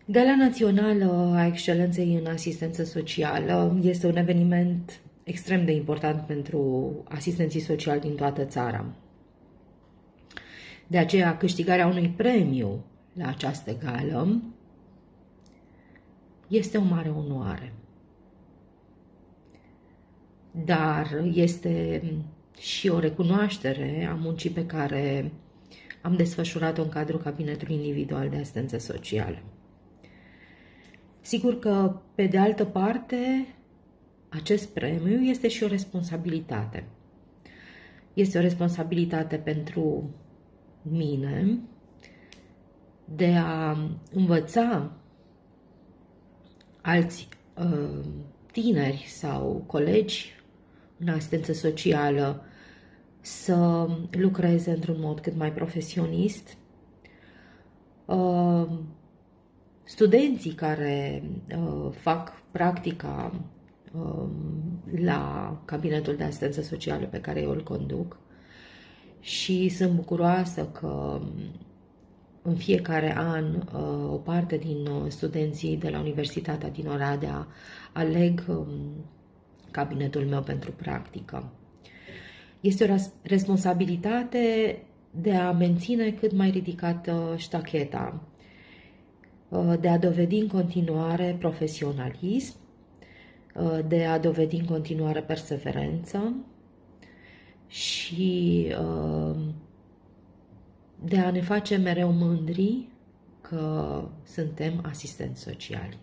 Gala Națională a Excelenței în Asistență Socială este un eveniment extrem de important pentru asistenții sociali din toată țara. De aceea, câștigarea unui premiu la această gală este o mare onoare. Dar este și o recunoaștere a muncii pe care am desfășurat-o în cadrul Cabinetului Individual de Asistență Socială. Sigur că, pe de altă parte, acest premiu este și o responsabilitate. Este o responsabilitate pentru mine de a învăța alți tineri sau colegi în asistență socială să lucreze într-un mod cât mai profesionist. Studenții care fac practica la Cabinetul de Asistență Socială pe care eu îl conduc și sunt bucuroasă că în fiecare an o parte din studenții de la Universitatea din Oradea aleg cabinetul meu pentru practică. Este o responsabilitate de a menține cât mai ridicată ștacheta, de a dovedi în continuare profesionalism, de a dovedi în continuare perseverență și de a ne face mereu mândri că suntem asistenți sociali.